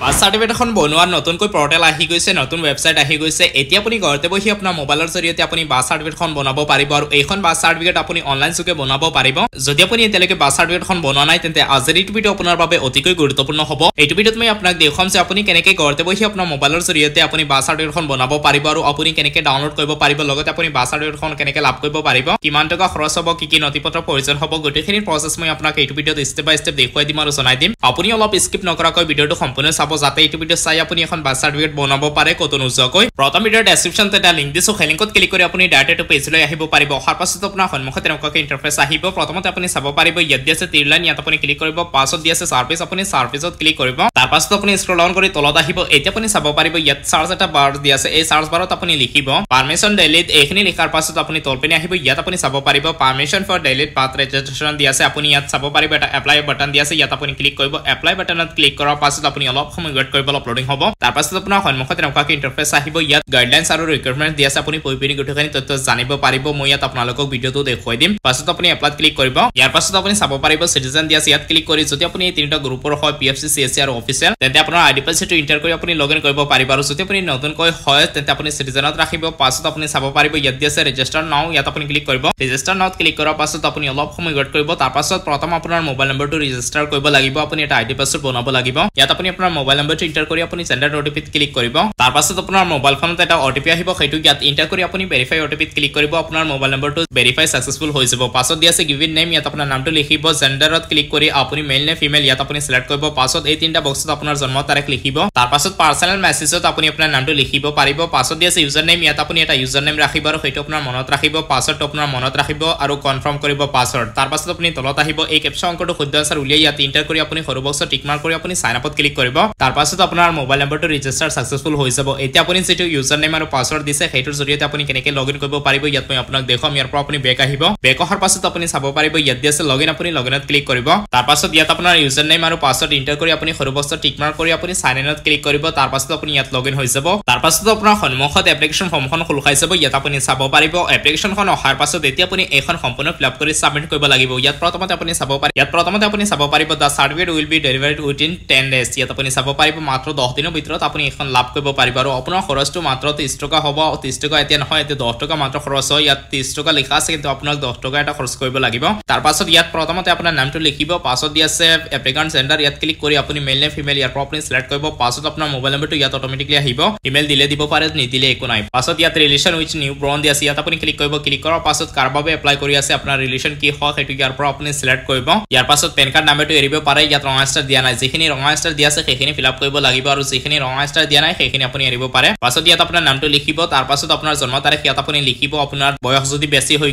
Birth সাৰ্টিফিকেটখন বনোৱাৰ নতুনকৈ portal আহি গৈছে, নতুন ৱেবছাইট আহি গৈছে। এতিয়া আপুনি ঘৰতে বহি আপোনাৰ মোবাইলৰ জৰিয়তে আপুনি বাৰ্থ সাৰ্টিফিকেটখন বনাব পাৰিব আৰু এইখন বাৰ্থ সাৰ্টিফিকেট আপুনি অনলাইন যোগে বনাব পাৰিব। যদি আপুনি এতিয়ালৈকে বাৰ্থ সাৰ্টিফিকেটখন বনোৱা নাই তেন্তে আজিৰ এই ভিডিঅ আপোনাৰ বাবে অতিকৈ গুৰুত্বপূৰ্ণ হ'ব। এই ভিডিঅ'ত মই আপোনাক দেখুৱাম যে আপুনি কেনেকৈ ঘৰতে বহি আপোনাৰ মোবাইলৰ জৰিয়তে আপুনি বাৰ্থ সাৰ্টিফিকেটখন বনাব পাৰিব আৰু আপুনি কেনেকৈ ডাউনলোড কৰিব পাৰিব, লগতে আপুনি বাৰ্থ সাৰ্টিফিকেটখন কেনেকৈ লাভ কৰিব পাৰিব, কিমান টকা খৰচ হ'ব, কি নথিপত্ৰৰ প্ৰয়োজন হ'ব, গোটেইখিনি প্ৰচেছ মই আপোনাক এই ভিডিঅ'ত ষ্টেপ বাই ষ্টেপ দেখুৱাই দিম আৰু জনাই দিম। আপুনি অলপ স্কিপ নকৰাকৈ ভিডিঅ'টো সম্পূৰ্ণ চাব যাতে এই ভিডিঅ চাই আপুনি এখন বাৰ্থ সাৰ্টিফিকেট বনাব পাৰে কত নোযোৱাকৈ। প্ৰথম ভিডিঅ'ৰ ডেছক্ৰিপশ্যনত এটা লিংক দিছো, সেই লিংকত ক্লিক কৰি আপুনি ডাইৰেক্ট এইটো পেজলৈ আহিব পাৰিব। অহাৰ পাছত আপোনাৰ সন্মুখত এনেকুৱাকৈ ইণ্টাৰফেচ আহিব। প্ৰথমতে আপুনি চাব পাৰিব ইয়াত দিয়া আছে ত্ৰি লাইন, ইয়াত আপুনি ক্লিক কৰিব। পাছত দিয়া আছে সাৰ্ভিস, আপুনি সাৰ্ভিসত ক্লিক কৰিব। তাৰ পাছত আপুনি স্ক্ৰল ডাউন কৰি তলত আহিব। এতিয়া আপুনি চাব পাৰিব ইয়াত সাৰ্চ এটা বাৰ দিয়া আছে, এই সাৰ্চ বাৰত আপুনি লিখিব পাৰমিশন ডিলিট। এইখিনি লিখাৰ পাছত আপুনি তলপিনে আহিব। ইয়াত আপুনি চাব পাৰিব permission for delete path registration দিয়া আছে। আপুনি ইয়াত চাব পাৰিব এটা এপ্লাই বাটন দিয়া আছে, ইয়াত আপুনি ক্লিক কৰিব। এপ্লাই বাটনত ক্লিক কৰাৰ পাছত আপুনি অলপ সময় ৱেইট কৰিব, আপলোডিং হ'ব। তাৰ পাছত আপোনাৰ সন্মুখত এনেকুৱাকৈ ইণ্টাৰফেচ আহিব। ইয়াত গাইডলাইনছ আৰু ৰিকুৱাৰমেণ্ট দিয়া আছে, আপুনি পঢ়ি গোটেইখিনি তথ্য জানিব পাৰিব। মই ইয়াত আপোনালোকক ভিডিঅ'টো দেখুৱাই দিম। পাছত আপুনি এপ্লাইত ক্লিক কৰিব। ইয়াৰ পাছত আপুনি চাব পাৰিব চিটিজেন দিয়া আছে, ইয়াত ক্লিক কৰি যদি আপুনি এই তিনিটা গ্ৰুপৰ হয় PFC CSC আৰু অফিচিয়েল তেন্তে আপোনাৰ আইডি পাছটো এন্টাৰ কৰি আপুনি লগইন কৰিব পাৰিব। আৰু যদি আপুনি নতুনকৈ হয় তেন্তে আপুনি চিটিজেনত ৰাখিব। পাছত আপুনি চাব পাৰিব ইয়াত দিয়া আছে ৰেজিষ্টাৰ নাও, ইয়াত আপুনি ক্লিক কৰিব। ৰেজিষ্টাৰ নাওত ক্লিক কৰাৰ পাছত আপুনি অলপ সময় ৱেইট কৰিব। তাৰ পাছত প্ৰথম আপোনাৰ মোবাইল নম্বৰটো ৰেজিষ্টাৰ কৰিব লাগিব, আপুনি এটা আইডি পাছৱৰ্ড বনাব লাগিব। ইয়াত আপুনি আপোনাৰ মোবাইল নম্বৰটো এন্টাৰ কৰি আপুনি চেণ্ডাৰ OTP-ত ক্লিক কৰিব। তাৰ পাছত আপোনাৰ মোবাইল ফোনত এটা OTP আহিব, সেইটো ইয়াত এন্টাৰ কৰি আপুনি ভেৰিফাই OTP-ত ক্লিক কৰিব। আপোনাৰ মোবাইল নম্বৰটো ভেৰিফাই সাকসেসফুল হৈ যাব। পাছত দিয়া আছে গিভেন নেম, ইয়াত আপোনাৰ নামটো লিখিব। জেন্ডাৰত ক্লিক কৰি আপুনি মেল নে ফিমেল ইয়াত আপুনি সিলেক্ট কৰিব। পাছত এই তিনিটা বক্সত আপোনাৰ জন্ম তাৰিখ লিখিব। তাৰ পাছত পাৰ্সোনাল মেছেজত আপুনি আপোনাৰ নামটো লিখিব পাৰিব। পাছত দিয়া আছে ইউজাৰ নেম, ইয়াত আপুনি এটা ইউজাৰ নেম ৰাখিব আৰু সেইটো আপোনাৰ মনত ৰাখিব। পাছৱৰ্ডটো আপোনাৰ মনত ৰাখিব আৰু কনফাৰ্ম কৰিব পাছৱৰ্ড। তাৰ পাছত আপুনি তলত আহিব, এই কেপচা অংকটো শুদ্ধ আনসাৰ উলিয়াই ইয়াত এন্টাৰ কৰি আপুনি সৰু বক্সত টিক মাৰ্ক কৰি আপুনি সাইন আপত ক্লিক কৰিব। তাৰ পাছত আপোনাৰ মোবাইল নম্বৰটো ৰেজিষ্টাৰ সাকসেসফুল হৈ যাব। এতিয়া আপুনি যেটো ইউজাৰ নেম আৰু পাছৱৰ্ড দিছে সেইটোৰ জৰিয়তে আপুনি কেনেকৈ লগইন কৰিব পাৰিব ইয়াত মই আপোনাক দেখাম। ইয়াৰ পৰা আপুনি বেক আহিব। বেক অহাৰ পাছত আপুনি চাব পাৰিব ইয়াত দিয়া আছে লগইন, আপুনি লগইনত ক্লিক কৰিব। তাৰ পাছত ইয়াত আপোনাৰ ইউজাৰ নেম আৰু পাছৱৰ্ড এন্টাৰ কৰি আপুনি সৰু বক্সত টিক মাৰ্ক কৰি আপুনি সাইন ইনত ক্লিক কৰিব। তাৰ পাছত আপুনি ইয়াত লগইন হৈ যাব। তাৰ পাছত আপোনাৰ সন্মুখত এপ্লিকেশন ফৰ্মখন খোল খাই যাব। ইয়াত আপুনি চাব পাৰিব এপ্লিকেশনখন অহাৰ পাছত এতিয়া আপুনি এইখন সম্পূৰ্ণ ফিলআপ কৰি সাবমিট কৰিব লাগিব। ইয়াত প্ৰথমতে আপুনি চাব পাৰিব the certificate will be delivered within 10 days. ইয়াত আপুনি চাব পাৰিব মাত্ৰ 10 দিনৰ ভিতৰত আপুনি এখন লাভ কৰিব পাৰিব আৰু আপোনাৰ খৰচটো মাত্ৰ 30 টকা হ'ব। 30 টকা এতিয়া নহয়, এতিয়া 10 টকা মাত্ৰ খৰচ হয়। ইয়াত 30 টকা লিখা আছে কিন্তু আপোনাক 10 টকা এটা খৰচ কৰিব লাগিব। তাৰ পাছত ইয়াত প্ৰথমতে আপোনাৰ নামটো লিখিব। পাছত দিয়া আছে এপ্লিকেণ্ট জেন্ডাৰ, ইয়াত ক্লিক কৰি আপুনি মেল নে ফিমেল ইয়াৰ পৰা আপুনি সিলেক্ট কৰিব। পাছত আপোনাৰ মোবাইল নম্বৰটো ইয়াত অটোমেটিকলি আহিব, ইমেইল দিলে দিব পাৰে, নিদিলে একো নাই। পাছত ইয়াত ৰিলেশ্যন উইথ নিউ বৰ্ণ দিয়া আছে, ইয়াত আপুনি ক্লিক কৰিব। ক্লিক কৰাৰ পাছত কাৰ বাবে এপ্লাই কৰি আছে, আপোনাৰ ৰিলেশ্যন কি হয় সেইটো ইয়াৰ পৰা আপুনি সিলেক্ট কৰিব। ইয়াৰ পাছত পেন কাৰ্ড নাম্বাৰটো এৰিব পাৰে। ইয়াত ৰঙা ষ্টাৰ দিয়া নাই, যিখিনি ৰঙা ষ্টাৰ দিয়া আছে সেইখিনি ফিলআপ কৰিব লাগিব আৰু যিখিনি ৰঙা ষ্টাৰ দিয়া নাই সেইখিনি আপুনি এৰিব পাৰে। পাছত ইয়াত আপোনাৰ নামটো লিখিব। তাৰ পাছত আপোনাৰ জন্ম তাৰিখ ইয়াত আপুনি লিখিব। আপোনাৰ বয়স যদি বেছি হৈ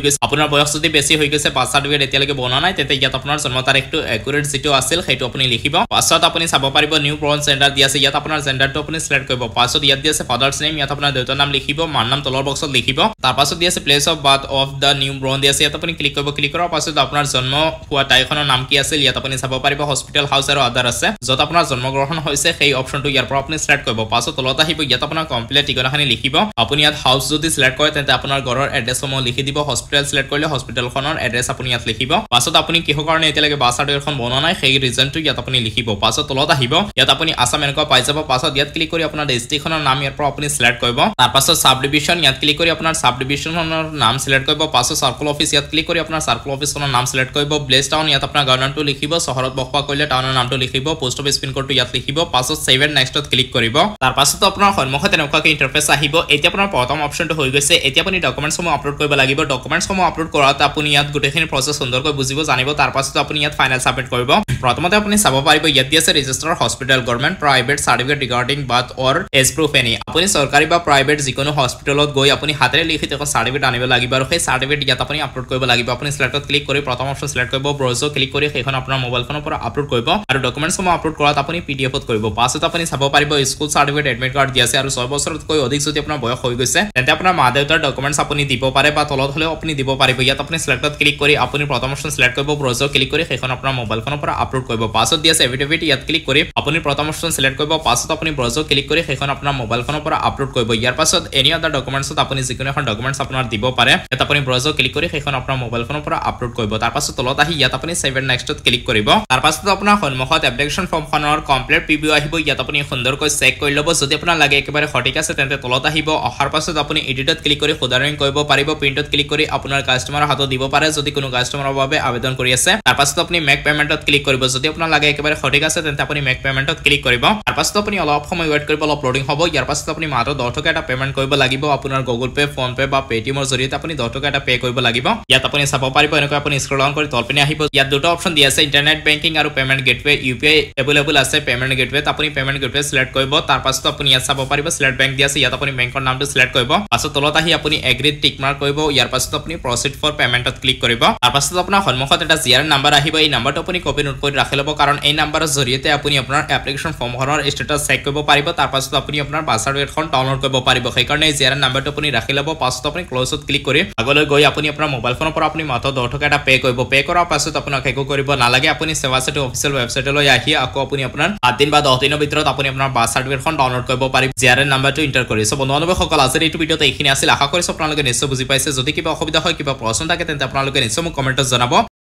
গৈছে, বাৰ্থ সাৰ্টিফিকেট এতিয়ালৈকে বনোৱা নাই তেন্তে ইয়াত আপোনাৰ জন্ম তাৰিখটো একুৰেট যিটো আছিল সেইটো আপুনি লিখিব। পাছত আপুনি চাব পাৰিব নিউ বৰ্ণ জেন্ডাৰ দিয়া আছে, ইয়াত আপোনাৰ জেন্ডাৰটো আপুনি সিলেক্ট কৰিব। পাছত ইয়াত দিয়া আছে ফাদাৰ্স নেম, ইয়াত আপোনাৰ দেউতাৰ নাম লিখিব, মাৰ নাম তলৰ বক্সত লিখিব। তাৰ পাছত দিয়া আছে place of birth of the new বৰ্ণ দিয়া আছে, ইয়াত আপুনি ক্লিক কৰিব। ক্লিক কৰাৰ পাছত আপোনাৰ জন্ম হোৱা তাৰিখৰ নাম কি আছিল ইয়াত আপুনি চাব পাৰিব। হস্পিটেল, হাউচ আৰু আদাৰ আছে, য'ত আপোনাৰ জন্মগ্ৰহণ হৈছে সেই অপশনটো ইয়াৰ পৰা আপুনি সিলেক্ট কৰিব। পাছত তলত আহিব, ইয়াত আপোনাৰ কমপ্লিট ঠিকনাখিনি লিখিব। আপুনি ইয়াত হাউচ যদি সিলেক্ট কৰে তেন্তে আপোনাৰ ঘৰৰ এড্ৰেছসমূহ লিখি দিব। হস্পিটেল সিলেক্ট কৰিলে হস্পিটেলখনৰ এড্ৰেছ আপুনি ইয়াত লিখিব। পাছত আপুনি কিহৰ কাৰণে এতিয়ালৈকে বাৰ্থ সাৰ্টিফিকেটখন বনোৱা নাই সেই ৰিজনটো ইয়াত আপুনি লিখিব। পাছত তলত আহিব, ইয়াত আপুনি আসাম এনেকুৱা পাই যাব। পাছত ইয়াত ক্লিক কৰি আপোনাৰ ডিষ্ট্ৰিক্টখনৰ নাম ইয়াৰ পৰা আপুনি সিলেক্ট কৰিব। তাৰ পাছত সাব ডিভিজন, ইয়াত ক্লিক কৰি আপোনাৰ সাব ডিভিজনৰ নাম সিলেক্ট কৰিব। পাছত সাৰ্কল অফিচ, ইয়াত ক্লিক কৰি আপোনাৰ সাৰ্কল অফিচখনৰ নাম সিলেক্ট কৰিব। ভিলেজ টাউন, ইয়াত আপোনাৰ গাঁৱৰ নামটো লিখিব। চহৰত বসবাস কৰিলে টাউনৰ নামটো লিখিব। পোষ্ট অফিচ পিন কোডটো ইয়াত লিখিব। পাছত সেভ এণ্ড নেক্সটত ক্লিক কৰিব। তাৰ পাছত আপোনাৰ সন্মুখত এনেকুৱাকৈ ইণ্টাৰফেচ আহিব। এতিয়া আপোনাৰ প্ৰথম অপশনটো হৈ গৈছে। এতিয়া আপুনি ডকুমেণ্টছসমূহ আপলোড কৰিব লাগিব। ডকুমেণ্টছসমূহ আপলোড কৰাত আপুনি ইয়াত গোটেইখিনি প্ৰচেছ সুন্দৰকৈ বুজিব জানিব। তাৰ পাছত আপুনি ইয়াত ফাইনেল সাবমিট কৰিব। প্ৰথমতে আপুনি চাব পাৰিব ইয়াত দিয়া আছে register hospital government private certificate regarding birth or age proof any. আপুনি চৰকাৰী বা প্ৰাইভেট যিকোনো হস্পিটেলত গৈ আপুনি হাতেৰে লিখিত এখন সাৰ্টিফিকেট আনিব লাগিব আৰু সেই সাৰ্টিফিকেট ইয়াত আপুনি আপলোড কৰিব লাগিব। আপুনি সিলেক্টত ক্লিক কৰি প্ৰথম অপশন সিলেক্ট কৰিব। ব্ৰাউজাৰ ক্লিক কৰি সেইখন আপোনাৰ মোবাইল ফোনৰ পৰা আপলোড কৰিব আৰু ডকুমেণ্টছসমূহ আপলোড কৰাত আপুনি PDF-ত কৰিব। পাছত আপুনি চাব পাৰিব স্কুল সাৰ্টিফিকেট এডমিট কাৰ্ড দিয়া আছে আৰু 6 বছৰতকৈ অধিক যদি আপোনাৰ বয়স হৈ গৈছে তেন্তে আপোনাৰ মা দেউতাৰ ডকুমেণ্টছ আপুনি দিব পাৰে বা তলত হ'লেও আপুনি দিব পাৰিব। ইয়াত আপুনি সিলেক্টত ক্লিক কৰি আপুনি প্ৰথম অপশন সিলেক্ট কৰিব। ব্ৰাউজাৰ ক্লিক কৰি সেইখন আপোনাৰ মোবাইল ফোনৰ পৰা আপলোড কৰিব। পাছত দিয়া আছে এফিডেভিট, ইয়াত ক্লিক কৰি আপুনি প্ৰথম অপশন সিলেক্ট কৰিব। পাছত আপুনি ব্ৰাউজাৰ ক্লিক কৰি সেইখন আপোনাৰ মোবাইল ফোনৰ পৰা আপলোড কৰিব। ইয়াৰ পাছত এনি আদাৰ ডকুমেণ্টছত আপুনি যিকোনো এখন ডকুমেণ্টছ আপোনাৰ দিব পাৰে। ইয়াত আপুনি ব্ৰাউজাৰ ক্লিক কৰি সেইখন আপোনাৰ মোবাইল ফোনৰ পৰা আপলোড কৰিব। তাৰ পাছত তলত আহি ইয়াত আপুনি সেভ এণ্ড নেক্সটত ক্লিক কৰিব। তাৰ পাছত আপোনাৰ সন্মুখত এপ্লিকেশন ফৰ্মখনৰ কমপ্লিট প্ৰিভিউ আহিব ইয়াত আপুনি সুন্দৰকৈ চেক কৰি ল'ব যদি আপোনাৰ লাগে একেবাৰে সঠিক আছে তেন্তে তলত আহিব অহাৰ পাছত আপুনি এডিটত ক্লিক কৰি শুধাৰণি কৰিব পাৰিব প্ৰিণ্টত ক্লিক কৰি আপোনাৰ কাস্টমাৰৰ হাতত দিব পাৰে যদি কোনো কাস্টমাৰৰ বাবে আবেদন কৰি আছে তাৰ পাছত আপুনি মেক পেমেন্টত ক্লিক কৰিব যদি আপোনাৰ লাগে একেবাৰে সঠিক আছে তেন্তে আপুনি মেক পেমেন্টত ক্লিক কৰিব তাৰ পাছত আপুনি অলপ সময় ওয়েট কৰিব অলপ লোডিং হ'ব ইয়াৰ পাছত আপুনি মাত্ৰ 10 টকা এটা পেমেন্ট কৰিব লাগিব আপোনাৰ গুগল পে ফোন পে বা পেটিএমৰ জৰিয়তে আপুনি 10 টকা এটা পে কৰিব লাগিব ইয়াত আপুনি চাব পাৰিব এনেকৈ আপুনি স্ক্ৰল ডাউন কৰি তলপিনে আহিব ইয়াত দুটা অপচন দিয়া আছে ইন্টাৰনেট বেংকিং আৰু পেমেন্ট গেটৱে ইউপিআই এভেইলেবল আছে পেমেন্ট গেটৱেত আপুনি পেমেন্ট গেটৱে সিলেক্ট কৰিব তাৰ পাছত আপুনি ইয়াত চাব পাৰিব সিলেক্ট বেংক দিয়া আছে ইয়াত আপুনি বেংকৰ নামটো সিলেক্ট কৰিব পাছত তলত আহি আপুনি এগ্ৰিড টিক মাৰ্ক কৰিব ইয়াৰ পাছত আপুনি প্ৰসিড ফৰ পেমেন্টত ক্লিক কৰিব তাৰ পাছত আপোনাৰ সন্মুখত এটা জিআৰ নাম্বাৰ আহিব এই নাম্বাৰটো আপুনি কপি নোট কৰি ৰাখি ল'ব কাৰণ এই নাম্বাৰৰ জৰিয়তে আপুনি আপোনাৰ এপ্লিকেশন ফৰ্মখনৰ ষ্টেটাস চেক কৰিব পাৰিব তাৰ পাছত আপুনি আপোনাৰ বাৰ্থ চাৰ্টিফিকেটখন ডাউনলোড কৰিব পাৰিব সেইকাৰণে এই জিআৰ নাম্বাৰটো আপুনি ৰাখি ল'ব পাছত আপুনি ক্লোজত ক্লিক কৰি আগলৈ গৈ আপুনি আপোনাৰ মোবাইল ফোনৰ পৰা আপুনি মাত্ৰ 10 টকা এটা পে কৰিব পে কৰাৰ পাছত আপোনাক একো কৰিব নালাগে আপুনি সেৱা সেতু অফিচিয়েল ৱেবছাইটলৈ আহি আকৌ আপুনি আপোনাৰ 7 দিন বা 10 দিনৰ ভিতৰত আপুনি আপোনাৰ বাৰ্থ চাৰ্টিফিকেটখন ডাউনলোড কৰিব পাৰিব জিআৰ নাম্বাৰটো এন্টাৰ কৰি সো বন্ধুসকল আজিৰ এই ভিডিঅ'তে এইখিনি আছিল আশা কৰিছো আপোনালোকে নিশ্চয় বুজি পাইছে যদি কিবা অসুবিধা হয় কিবা প্ৰশ্ন থাকে তেন্তে আপোনালোকে নিশ্চয় মোক কমেন্টত জনাব